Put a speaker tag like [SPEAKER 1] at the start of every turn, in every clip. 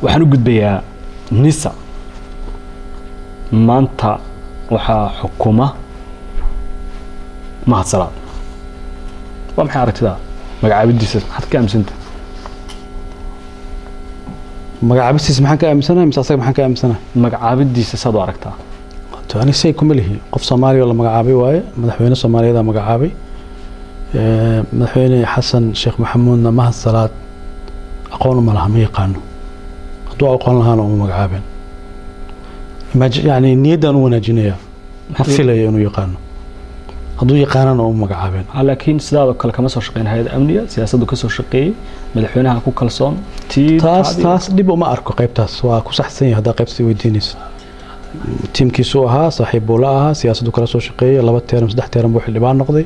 [SPEAKER 1] waxaan u gudbayaa nisa maanta waxaa xukuma mahadsalaad waa maxay aragtida magacaabidiisa maxaad ka aaminsantahay
[SPEAKER 2] magacaabistiisa maxaan ka aaminsanahay mise asaga maxaan ka aaminsanahay
[SPEAKER 1] magacaabidiisa saad u aragtaa
[SPEAKER 2] ani say kuma lihi qof Soomaaliya la magacaabay waaye madaxweyne Soomaaliyeed magacaabay madaxweyne Xasan Sheekh Maxamuudna mahadsalaad aqoon ma laha ma yaqaano hadduu aqoon lahaana uu magacaabeen يعني نيدان وناجينيا ما فيلاyo inuu yaqaano hadduu yaqaanana uu magacaabeen
[SPEAKER 1] laakiin sidaadoo kale kama soo shaqeyn hay'ad amniga siyaasaddu ka soo shaqeeyay madaxweynaha ku kalsoon
[SPEAKER 2] taas dib uma arko qaybtaas waa ku saxsan yahay hadaa qaybtii weydiinaysa tiimkiisu ahaa saaxiib buu la ahaa siyaasaddu kala soo shaqeeyay 2 teeram 3 teeram buu xildhibaan noqday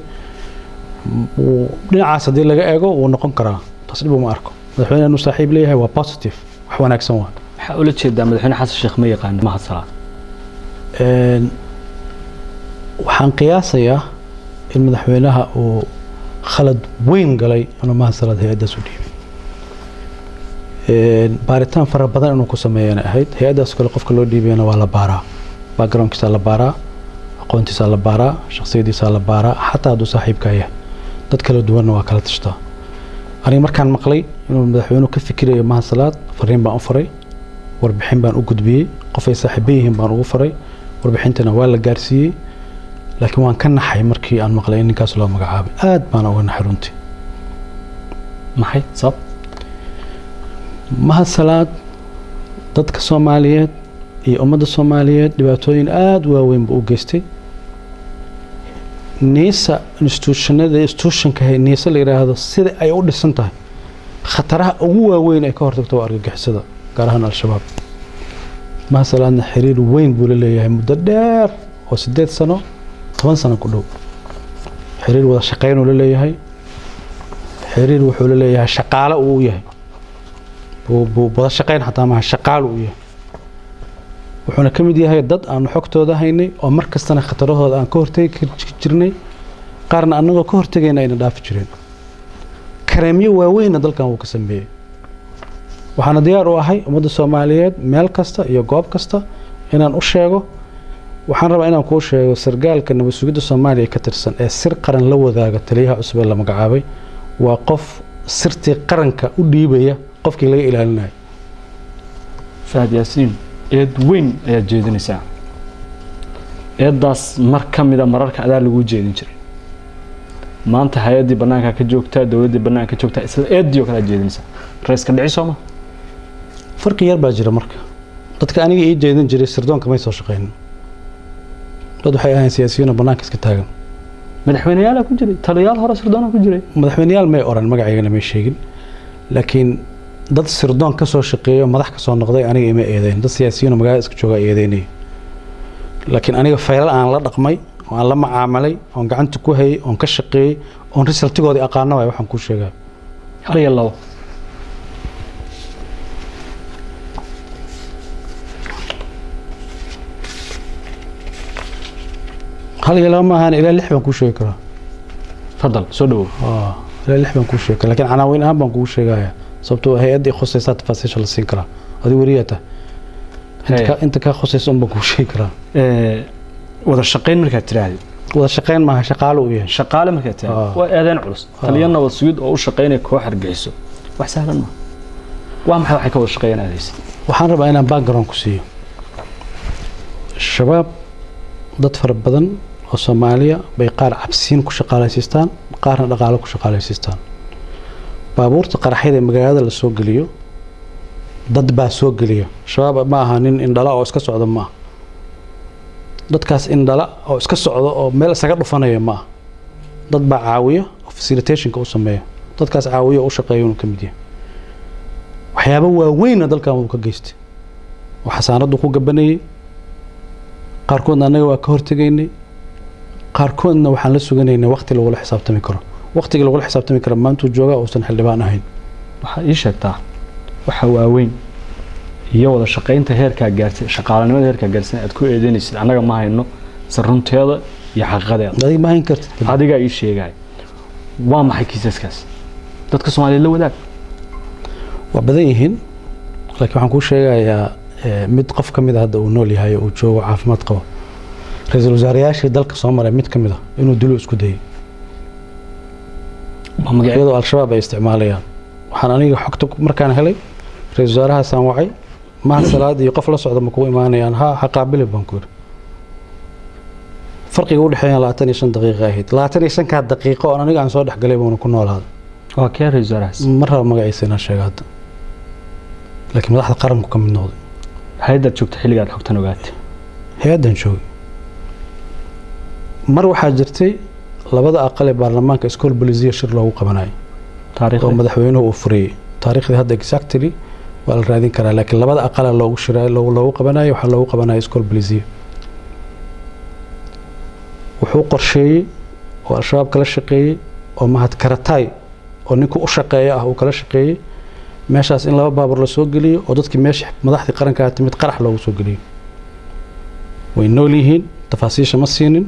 [SPEAKER 2] dhinacaas hadii laga eego uu noqon karaa taas dib uma arko madaxweynaha inuu saaxiib leeyahay waa positive wax wanaagsan waa
[SPEAKER 1] waxa ula jeedaa madaxweyne Xasan Sheekh ma yaqaan mahadsalaad
[SPEAKER 2] waxaan qiyaasayaa in madaxweynaha uu khalad weyn galay inuu mahadsalaad hay'adaas u dhiibay baaritaan fara badan inuu ku sameeyana ahayd hay'adaas kale qofka loo dhiibayna waa la baaraa backgroundkiisa la baaraa aqoontiisa la baaraa shakhsiyadiisa la baaraa xataa hadduu saaxiibka yahay dad kala duwanna waa kala tashtaa aniga markaan maqlay inuu madaxweynuhu ka fikirayo mahadsalaad fariin baan u faray warbixin baan u gudbiyay qof ay saaxiibayeen baan ugu faray warbixintana waa la gaarsiiyay laakiin waan ka naxay markii aan maqlay in ninkaas loo magacaabay aad baan uga naxay runtii
[SPEAKER 1] maxay sabab
[SPEAKER 2] mahadsalaad dadka Soomaaliyeed iyo ummadda Soomaaliyeed dhibaatooyin aad waaweyn buu u geystay nisa institutionka nisa la yiraahdo sida ay u dhisan tahay khataraha ugu waaweyn ay ka hortagto argagixisada gaar ahaan al-shabaab mahadsalaadna xiriir weyn buu la leeyahay muddo dheer oo 8 sano 10 sano ku dhow xiriir wada shaqeyn uu la leeyahay xiriir wuxuu la leeyahay shaqaale uu yahay buu wada shaqeyn xataa ma shaqaale uu yahay wuxuuna ka mid yahay dad aan xogtooda haynay oo mar kastana khatarahooda aan ka hortagi jirnay qaarna anagoo ka hortagayna ayna dhaafi jireen kareemyo waaweyn dalkan uu ka sameeyay waxaan diyaar u ahay ummadda Soomaaliyeed meel kasta iyo goob kasta inaan u sheego waxaan rabaa inaan ku sheego sargaalka nabad sugidda Soomaaliya ka tirsan ee sir qaran la wadaaga taliyaha cusub ee la magacaabay waa qof sirtii qaranka u dhiibaya qofkii laga ilaalinay
[SPEAKER 1] Fahad Yaasiin eed weyn ayaa jeedinaysaa eedaas mar kamida mararka adaa lagu jeedin jiray maanta hay'adii banaanka ka joogta dawladda banaanka ka joogta isla eediyo kala jeedinaysaa raiiska dhicisoma
[SPEAKER 2] farqi yar baa jira marka dadka aniga ii jeedin jiray sirdoonka may soo shaqeyn dad waxay ahayn siyaasiyiin banaanka iska taagan
[SPEAKER 1] madaxweynayaal ku jiray taliyaal hore sirdoon ku jiray
[SPEAKER 2] madaxweynayaal may oran magaceygana may sheegin laakiin dad sirdoon ka soo shaqeeyo madax ka soo noqday aniga ima eedeyn dad siyaasiyiin magaalada iska jooga eedeynay laakiin aniga faylal aan la dhaqmay oo aan la macaamalay oo gacanta ku hayay oo ka shaqeeyay oo resultigoodi aqaano way waxaan ku sheegaa
[SPEAKER 1] hal iyo labo
[SPEAKER 2] هل يلامها إلى اللحم كوشة كرا
[SPEAKER 1] تفضل سودو
[SPEAKER 2] إلى اللحم كوشة لكن عناوين أهم بنكوشة جاية صبتو هي أدي خصيصات تفاصيل السكرة هذه وريته أنت كخصيص بنكوشة كرا
[SPEAKER 1] وذا الشقين مركز تراهي
[SPEAKER 2] وذا الشقين ما شقاله وياه
[SPEAKER 1] شقاله مركز تراهي وأذان عرس تلينا والسيود أو الشقين كوحر جيسو وحسهلا ما وهم حكوا الشقين هذه
[SPEAKER 2] وحن ربع أنا باك جرام كوسيو الشباب ضد فرق بدن وصوماليا بيقار عبسين كشقاليسيستان قارن دقالو كشقاليسيستان بابور تقرحيده مغالada la soo galiyo dad baa soo galiyo shabaab ma aha nin indhala oo iska socdo ma dadkaas indhala oo iska socdo oo meel isaga dhufanayo ma dad baa caawiyo facilitation ka u sameeyo dadkaas caawiyo u shaqeeyo inuu kamid yahay waxyaabo waaweyn dalkan uu ka geystay waxa saanadu ku gabanayay qaarkoodna anaga waa ka hortageynay qaarkoodna waxaan la suganaynay waqti lagu la xisaabtami karo waqtiga lagu la xisaabtami karo maanta jooga oo san xildhibaan ahayn
[SPEAKER 1] waxa ii sheegtaa waxa waaweyn iyo wada shaqeynta heerka gaartay shaqaalanimada heerka gaarsan aad ku eedeynaysid anaga ma hayno sarunteeda iyo xaqiiqadeeda
[SPEAKER 2] adiga ma hayn kartid
[SPEAKER 1] adiga ii sheegay waa maxay kiisaskaas dadka Soomaaliyeed la wadaag
[SPEAKER 2] waa badan yihiin laakiin waxaan kuu sheegayaa mid qof ka mid ah hadda uu nool yahay uu joogo caafimaad qabo ra-iisul wasaareyaashii dalka soo maray mid ka mid ah inuu dilo isku dayay iyadoo al-shabaab ay isticmaalayaan waxaan aniga xogta markaan helay ra-iisul wasaarahaasaan wacay maha salaad iyo qof la socda ma kugu imaanayaan ha qaabili baan ku yidhi farqiga u dhexeeya 25 daqiiqo ahayd 25 daqiiqo oo aniga aan soo dhexgalay baan ku noolaaday
[SPEAKER 1] waa kee ra-iisul wasaarahaas
[SPEAKER 2] mar raba magaciisa inaan sheego hadda laakiin madaxda qaranku ka mid noqday
[SPEAKER 1] hay-adaad joogta xilligaad xogtan ogaatay
[SPEAKER 2] hay-adan joogay mar waxaa jirtay labada aqal ee baarlamaanka iskool bolisiya shir loogu qabanayay oo madaxweynuhu uu furiyey taariikhdii hadda exactly waa la raadin karaa laakiin labada aqal loogu shiray loogu qabanayay waxaa loogu qabanayay iskool bolisiya wuxuu qorsheeyey oo al-shabaab kala shaqeeyey oo mahad karatay oo ninku u shaqeeya ah uu kala shaqeeyey meeshaas in laba baabuur la soo geliyo oo dadkii meesha madaxdii qaranka timid qarax loogu soo geliyo way nool yihiin tafaasiisha ma siinin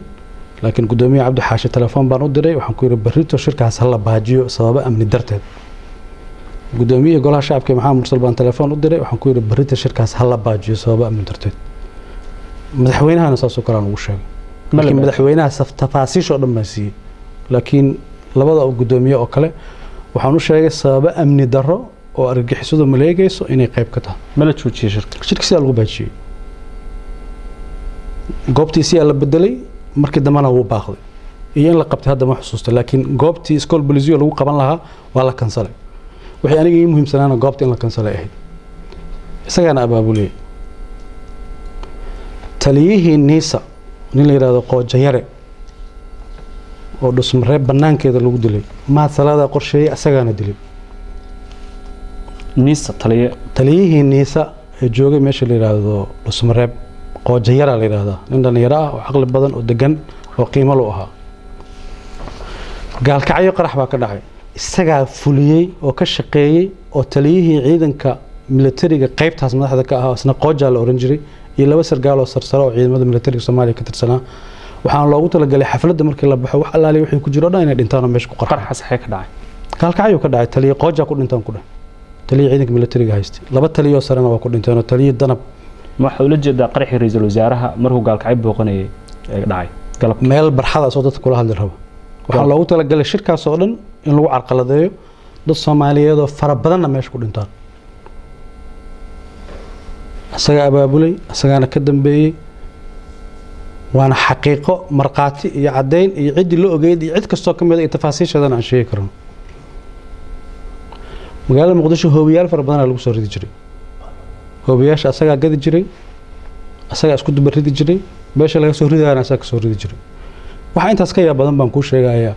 [SPEAKER 2] laakiin gudoomiye cabdi xaashi telefoon baan u diray waxaan ku yiri barrito shirkaas hala baajiyo sababo amni darteed gudoomiye golaha shacabka maxamed mursal baan telefoon u diray waxaan ku yiri barrito shirkaas hala baajiyo sababo amni darteed madaxweynahana saasoo kale aan ugu sheegay laakiin madaxweynaha tafaasiisha oo dhan baan siiyey laakiin labada gudoomiye oo kale waxaan u sheegay sababo amni darro oo argagixisadu maleegayso inay qayb ka tahay
[SPEAKER 1] mala joojiyay
[SPEAKER 2] shirkiisa lagu baajiyay goobtiisii la bedelay markii dambana wuu baaqday iyo in la qabtay hadda ma xusuusto laakiin goobtii iskool bolisiyo lagu qaban lahaa waa la kansalay wixii aniga ii muhiimsanaana goobta in la kansalay ahayd isagaana abaabuliyey taliyihii niisa nin la yidhaahdo qoojayare oo dhusmareeb banaankeeda lagu dilay mahad salaada qorsheeyey isagaana dilay
[SPEAKER 1] niisa
[SPEAKER 2] taliyihii niisa ee joogay meesha la yidhaahdo dhusmareeb qoojayara la yidhaahdaa nin dhalinyaro ah oo caqli badan oo degan oo qiimo lu ahaa gaalkacyo qarax baa ka dhacay isagaa fuliyey oo ka shaqeeyey oo taliyihii ciidanka militariga qaybtaas madaxda ka ahaa isna qoojaa la oran jiray iyo laba sargaal oo sarsaro oo ciidamada militariga Soomaaliya ka tirsanaa waxaan loogu talagalay xafladda markii la baxo wax allaali wixii ku jiro dhan inay dhintaan oo meesha ku qarxaan
[SPEAKER 1] qarax saxay ka dhacay
[SPEAKER 2] gaalkacyo ka dhacay taliye qooja ku dhintaan ku dhahay taliye ciidanka militariga haystay laba taliye oo sarana waa ku dhinteen oo taliye danab
[SPEAKER 1] waxa uu la jeedaa qaraxii ra'iisul wasaaraha markuu gaalkacyo booqanayay ee dhacay galab
[SPEAKER 2] meel barxada soo dadka kula hadli rabo waxaan loogu talagalay shirkaas oo dhan in lagu carqaladeeyo dad Soomaaliyeed oo fara badanna meesha ku dhintaan asaga abaabulay asagana ka dambeeyay waana xaqiiqo marqaati iyo cadeyn iyo cid la ogeyd iyo cid kasto kamid ah tafaasiishadan aan sheegi karno magaalada muqdisho hoobiyaal fara badan lagu soo ridi jiray hoobiyaasha asaga gadi jiray asaga isku dubar ridi jiray beesha laga soo ridaana asaga soo ridi jiray waxa intaas ka yaab badan baan ku sheegayaa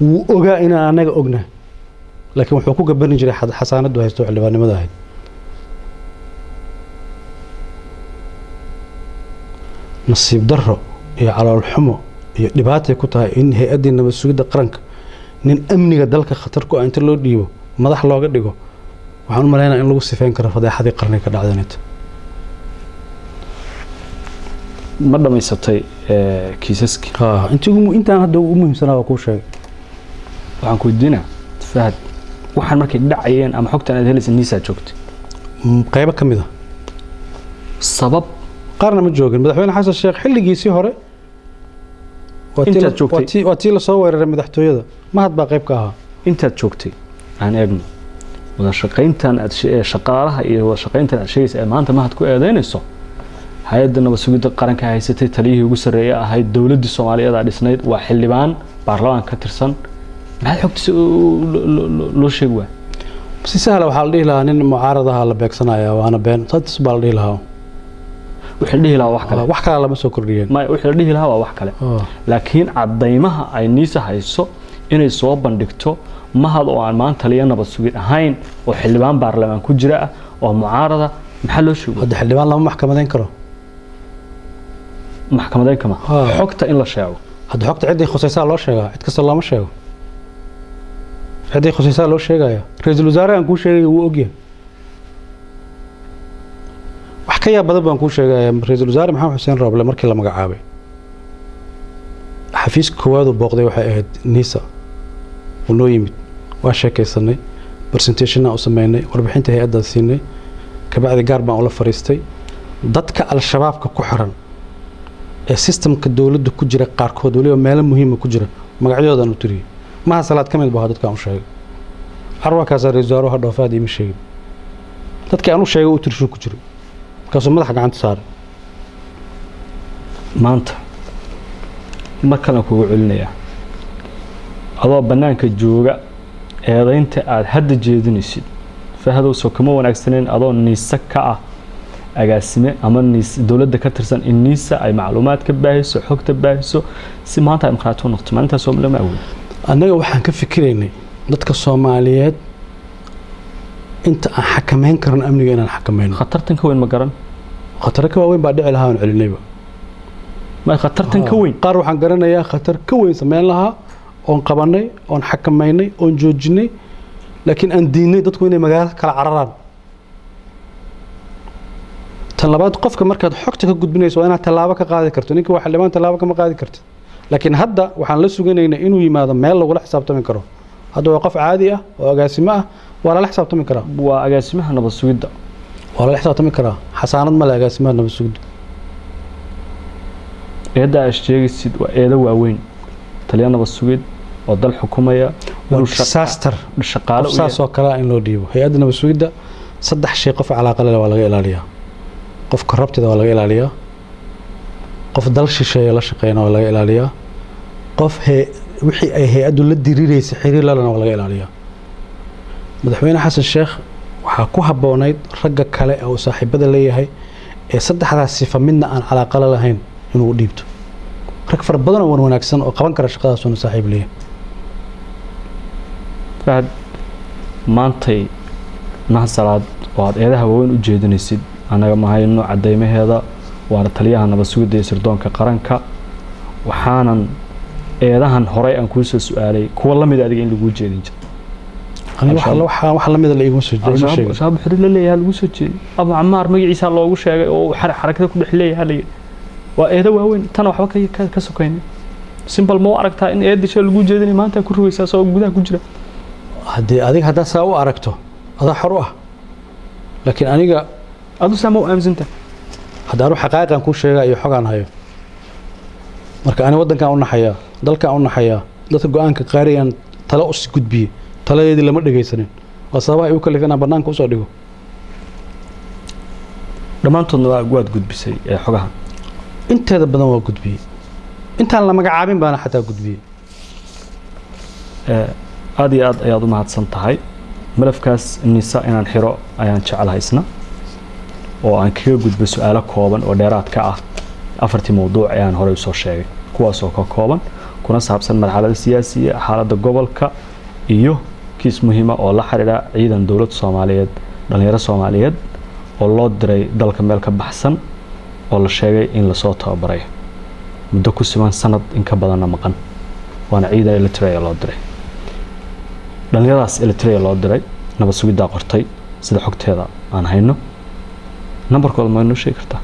[SPEAKER 2] wuu ogaa in anaga ognahay laakiin wuxuu ku gaban jiray xasaanadu haysto xildhibaanimada ahayd nasiib darro iyo calool xumo iyo dhibaato ku tahay in hay'adda nabad sugidda qaranka nin amniga dalka khatar ku ah inta loo dhiibo madax looga dhigo waxaan u maleynayaa in lagu sifeyn karo fadeexadii qarniga ka dhacdaynta
[SPEAKER 1] ma dhamaysatay kiisaskii
[SPEAKER 2] intaan hadda ugu muhiimsanaa waa kuu sheegay
[SPEAKER 1] waxaan ku weydiinaa fahad waxaan markay dhacayeen ama xogtan aad helaysa niisaa joogtay
[SPEAKER 2] qaybo ka mid ah
[SPEAKER 1] sabab
[SPEAKER 2] qaarna ma joogin madaxweyne xasan sheekh xilligiisii hore waa tii la soo weeraray madaxtooyada mahad baa qayb ka ahaa
[SPEAKER 1] intaad joogtay aan eegno wada shaqayntan aad shaqaalaha iyo wada shaqayntan aad sheegaysa ee maanta mahad ku eedeynayso hay'adda nabad sugidda qaranka haysatay taliyihii ugu sarreeyay ahayd dawladda Soomaaliyeed ee dhisnayd waa xildhibaan baarlamaanka ka tirsan maxay xogtiisa loo sheegi waa
[SPEAKER 2] si sahal waxa la dhihi lahaa nin mucaaradaha la beegsanaya waana been sadis baa la dhihi lahaa
[SPEAKER 1] wixii dhihi lahaa
[SPEAKER 2] wax kale lama soo kordhiyeen
[SPEAKER 1] ma wixii dhihi lahaa waa wax kale laakiin cadeymaha ay niisa hayso inay soo bandhigto mahad oo aan maanta taliya nabad sugid ahayn oo xildhibaan baarlamaan ku jira oo mucaarada maxaa loo sheego
[SPEAKER 2] hadda xildhibaan lama maxkamadeyn karo
[SPEAKER 1] maxkamadeyn kama xogta in la sheego
[SPEAKER 2] hadda xogta cidii khusaysaa loo sheegaa cid kasta looma sheego cidii khusaysaa loo sheegaya ra'iisul wasaare aan ku sheegay wuu ogyahay wax ka yaab badan baan ku sheegayaa ra'iisul wasaare maxamed xuseen Roble markii la magacaabay xafiiska koowaad booqday waxay ahayd niisa uu noo yimid waa sheekaysanay presentation u sameynay warbixinta hay'adda siinay kabacdi gaar baan ula fariistay dadka al-shabaabka ku xiran ee systemka dawladda ku jira qaarkood waliba meelo muhiim ah ku jira magacyadoodan u tiriyay ma salaad kamid baa dadka aan u sheegay arwakaas reesaaro ha dhoofaad ima sheegin dadka aan u sheegay u tirsho ku jiro kaasoo madaxa gacanta saaray
[SPEAKER 1] maanta markana kugu celinaya adoo banaanka jooga eedaynta aad hadda jeedinaysid fahdow soo kama wanaagsaneen adoo niisa ka ah agaasime ama niis dawladda ka tirsan in niisa ay macluumaad ka baahiso xogta baahiso si maanta ay markhaati u noqoto maalintaas oo lama awood
[SPEAKER 2] annaga waxaan ka fikiraynay dadka Soomaaliyeed inta aan xakameyn karin amniga inaan xakameyno
[SPEAKER 1] khatartan ka weyn ma garan
[SPEAKER 2] khatar ka weyn baa dhici lahaa celinayba
[SPEAKER 1] ma khatartan ka weyn
[SPEAKER 2] qaar waxaan garanayaa khatar ka weyn sameyn lahaa oon qabanay oon xakameynay oon joojinay laakiin aan diinay dadku inay magaalada kala cararaan tan labaad qofka markaad xogta ka gudbinayso waa inaad tallaabo ka qaadi karto ninka waxa dhiman tallaabo kama qaadi karto laakiin hadda waxaan la suganaynaa inuu yimaado meel lagu la xisaabtami karo hadda waa qof caadi ah oo agaasimo ah waa la xisaabtami karaa
[SPEAKER 1] waa agaasimaha nabad sugidda
[SPEAKER 2] waa la xisaabtami karaa xasaanad ma la agaasimaha nabad sugidda
[SPEAKER 1] eeda sheegaysid waa eeda waaweyn taliya nabad sugid oo dal xukumaya
[SPEAKER 2] disaster
[SPEAKER 1] shaqaale
[SPEAKER 2] saasoo kale in loo dhiibo hay'adda nabad sugidda saddex shay qof calaaqo leh waa laga ilaaliyaa qof korruptida waa laga ilaaliyaa qof dal shisheeye la shaqeeyna waa laga ilaaliyaa qof wixii ay hay'addu la diriiraysa xiriir la lana waa laga ilaaliyaa madaxweyne xasan sheekh waxaa ku habboonayd ragga kale oo saaxiibada leeyahay ee saddexdaas sifa midna aan calaaqo lahayn inuu dhiibto rag far badan oo wanaagsan oo qaban kara shaqadaas oo saaxiib leeyahay
[SPEAKER 1] fahad maantay mahasalaad oo aad eedaha waaweyn u jeedinaysid anaga ma hayno cadeymaheeda waana taliyaha nabad sugidda iyo sirdoonka qaranka waxaanan eedahan horey aan kuu soo su'aalay kuwa la mid adiga in lagu jeedin jiro
[SPEAKER 2] wax la mid ah igu soo jeedin
[SPEAKER 1] shaab xiriir la leeyahay lagu soo jeedin Abu Amaar magaciisa loogu sheegay oo xarakada ku dhex leeyahay waa eeda waaweyn tan waxba ka sokeeyay simple ma aragtaa in eedisha lagu jeedin maanta ku ruwaysaa soo gudaha ku jira
[SPEAKER 2] hadii adiga hadaa saa u aragto adaa xor u ah laakiin aniga
[SPEAKER 1] adu sama u aaminta
[SPEAKER 2] hadaa ruux xaqaaqiqan ku sheegay iyo xogaan hayo marka ani wadankan u naxaya dalkan u naxaya dadka go'aanka qaariyaan talo u si gudbiye taladeedii lama dhageysanin waa sabab ay u kalifana banaanka u soo dhigo
[SPEAKER 1] dhamaantoodna waad gudbisay ee xogahan
[SPEAKER 2] inteeda badan waa gudbiyey intaan la magacaabin baana xataa gudbiyey
[SPEAKER 1] aad iyo aad ayaad u mahadsan tahay malafkaas nisa inaan xiro ayaan jecelahay isna oo aan kaga gudbo su'aalo kooban oo dheeraad ka ah afartii mowduuc ayaan horey u soo sheegay kuwaas oo ka kooban kuna saabsan marxaladda siyaasiga xaaladda gobolka iyo kiis muhiim ah oo la xiriira ciidan dawladda Soomaaliyeed dhalinyaro Soomaaliyeed oo loo diray dalka meel ka baxsan oo la sheegay in la soo tababaray muddo ku siman sanad in ka badan maqan waana ciidan Eritrea loo diray dhalinyaradaas Eritrea loo diray nabad sugidda qortay sida xogteeda aan hayno nambarkooda ma inoo sheegi kartaa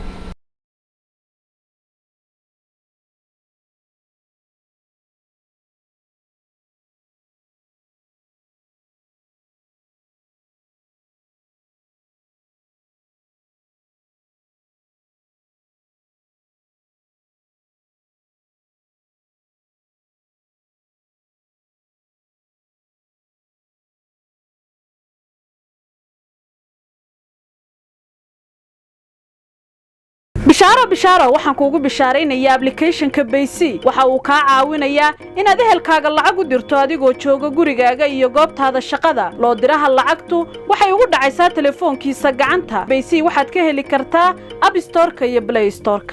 [SPEAKER 3] bishaaro waxaan kuugu bishaaraynayaa application-ka Baysi waxa uu ka caawinayaa inaad ehelkaaga lacag u dirto adigoo jooga gurigaaga iyo goobtaada shaqada loo diraha lacagtu waxay ugu dhacaysaa telefoonkiisa gacanta Baysi waxaad ka heli kartaa App Store-ka iyo Play Store-ka